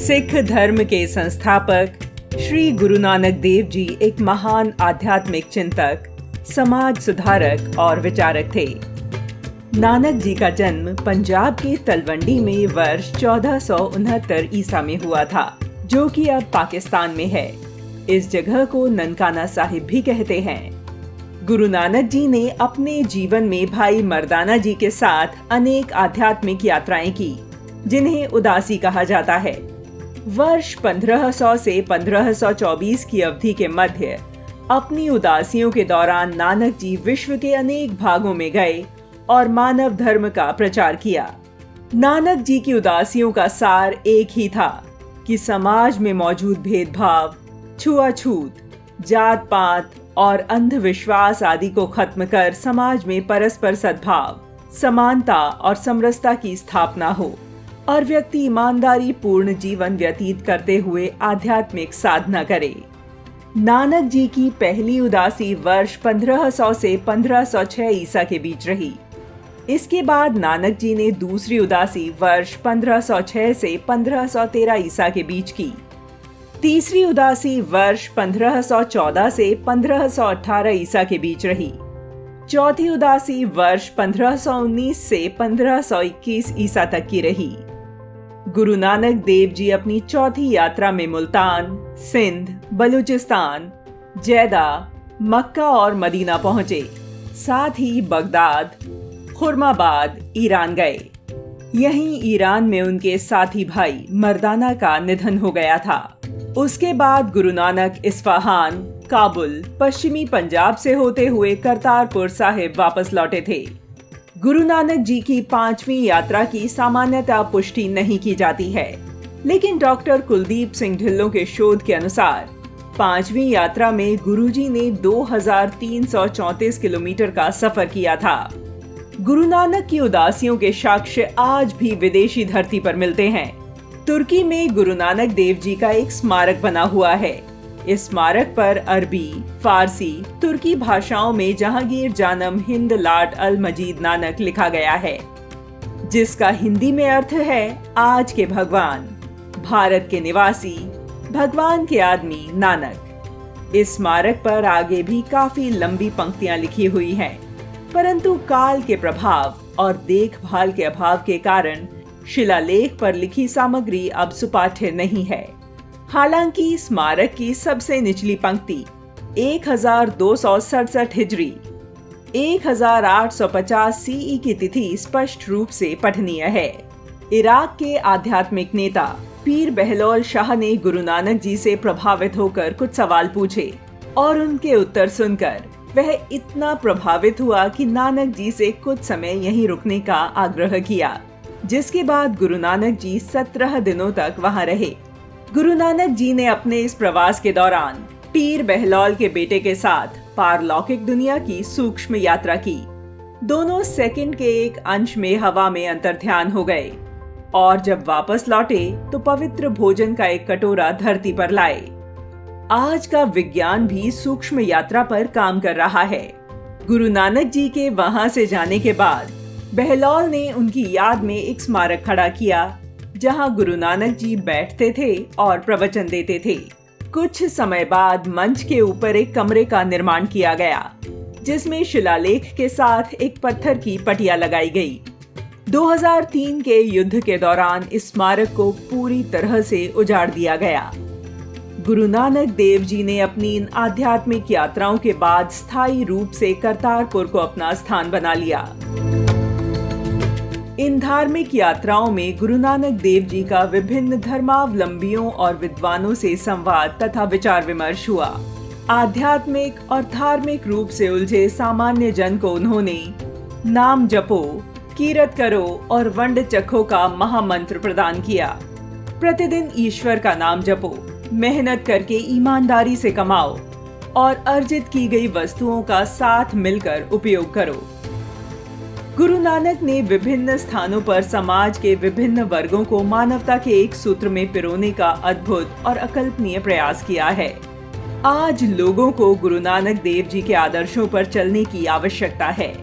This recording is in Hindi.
सिख धर्म के संस्थापक श्री गुरु नानक देव जी एक महान आध्यात्मिक चिंतक, समाज सुधारक और विचारक थे। नानक जी का जन्म पंजाब के तलवंडी में वर्ष 1469 ईसा में हुआ था, जो कि अब पाकिस्तान में है। इस जगह को ननकाना साहिब भी कहते हैं। गुरु नानक जी ने अपने जीवन में भाई मर्दाना जी के साथ अनेक आध्यात्मिक यात्राएं की, जिन्हें उदासी कहा जाता है। वर्ष 1500 से 1524 की अवधि के मध्य अपनी उदासियों के दौरान नानक जी विश्व के अनेक भागों में गए और मानव धर्म का प्रचार किया। नानक जी की उदासियों का सार एक ही था कि समाज में मौजूद भेदभाव, छुआछूत, जात पात और अंधविश्वास आदि को खत्म कर समाज में परस्पर सद्भाव, समानता और समरसता की स्थापना हो और व्यक्ति ईमानदारी पूर्ण जीवन व्यतीत करते हुए आध्यात्मिक साधना करे। नानक जी की पहली उदासी वर्ष 1500 से 1506 ईसा के बीच रही। इसके बाद नानक जी ने दूसरी उदासी वर्ष 1506 से 1513 ईसा के बीच की। तीसरी उदासी वर्ष 1514 से 1518 ईसा के बीच रही। चौथी उदासी वर्ष 1519 से 1521 ईसा तक की रही। गुरु नानक देव जी अपनी चौथी यात्रा में मुल्तान, सिंध, बलूचिस्तान, जैदा, मक्का और मदीना पहुंचे। साथ ही बगदाद, खुरमाबाद, ईरान गए। यहीं ईरान में उनके साथी भाई मर्दाना का निधन हो गया था। उसके बाद गुरु नानक इस्फहान, काबुल, पश्चिमी पंजाब से होते हुए करतारपुर साहिब वापस लौटे थे। गुरु नानक जी की 5वीं यात्रा की सामान्यतः पुष्टि नहीं की जाती है, लेकिन डॉक्टर कुलदीप सिंह ढिल्लों के शोध के अनुसार 5वीं यात्रा में गुरुजी ने 2334 किलोमीटर का सफर किया था। गुरु नानक की उदासियों के साक्ष्य आज भी विदेशी धरती पर मिलते हैं। तुर्की में गुरु नानक देव जी का एक स्मारक बना हुआ है। इस स्मारक पर अरबी, फारसी, तुर्की भाषाओं में जहांगीर जानम हिंद लाट अल मजीद नानक लिखा गया है, जिसका हिंदी में अर्थ है आज के भगवान, भारत के निवासी, भगवान के आदमी नानक। इस स्मारक पर आगे भी काफी लंबी पंक्तियां लिखी हुई हैं, परंतु काल के प्रभाव और देखभाल के अभाव के कारण शिलालेख पर लिखी सामग्री अब सुपाठ्य नहीं है। हालांकि स्मारक की सबसे निचली पंक्ति 1267 हिजरी 1850 सीई की तिथि स्पष्ट रूप से पठनीय है। इराक के आध्यात्मिक नेता पीर बहलौल शाह ने गुरु नानक जी से प्रभावित होकर कुछ सवाल पूछे और उनके उत्तर सुनकर वह इतना प्रभावित हुआ कि नानक जी से कुछ समय यहीं रुकने का आग्रह किया, जिसके बाद गुरु नानक जी 17 दिनों तक वहां रहे। गुरु नानक जी ने अपने इस प्रवास के दौरान पीर बहलौल के बेटे के साथ पारलौकिक दुनिया की सूक्ष्म यात्रा की। दोनों सेकंड के एक अंश में हवा में अंतर्ध्यान हो गए और जब वापस लौटे तो पवित्र भोजन का एक कटोरा धरती पर लाए। आज का विज्ञान भी सूक्ष्म यात्रा पर काम कर रहा है। गुरु नानक जी के वहां से जाने के बाद बहलौल ने उनकी याद में एक स्मारक खड़ा किया, जहां गुरु नानक जी बैठते थे और प्रवचन देते थे। कुछ समय बाद मंच के ऊपर एक कमरे का निर्माण किया गया, जिसमें शिलालेख के साथ एक पत्थर की पटिया लगाई गई। 2003 के युद्ध के दौरान इस स्मारक को पूरी तरह से उजाड़ दिया गया। गुरु नानक देव जी ने अपनी इन आध्यात्मिक यात्राओं के बाद स्थायी रूप से करतारपुर को अपना स्थान बना लिया। इन धार्मिक यात्राओं में गुरु नानक देव जी का विभिन्न धर्मावलंबियों और विद्वानों से संवाद तथा विचार विमर्श हुआ। आध्यात्मिक और धार्मिक रूप से उलझे सामान्य जन को उन्होंने नाम जपो, कीरत करो और वंड चखो का महामंत्र प्रदान किया। प्रतिदिन ईश्वर का नाम जपो, मेहनत करके ईमानदारी से कमाओ और अर्जित की गई वस्तुओं का साथ मिलकर उपयोग करो। गुरु नानक ने विभिन्न स्थानों पर समाज के विभिन्न वर्गों को मानवता के एक सूत्र में पिरोने का अद्भुत और अकल्पनीय प्रयास किया है। आज लोगों को गुरु नानक देव जी के आदर्शों पर चलने की आवश्यकता है।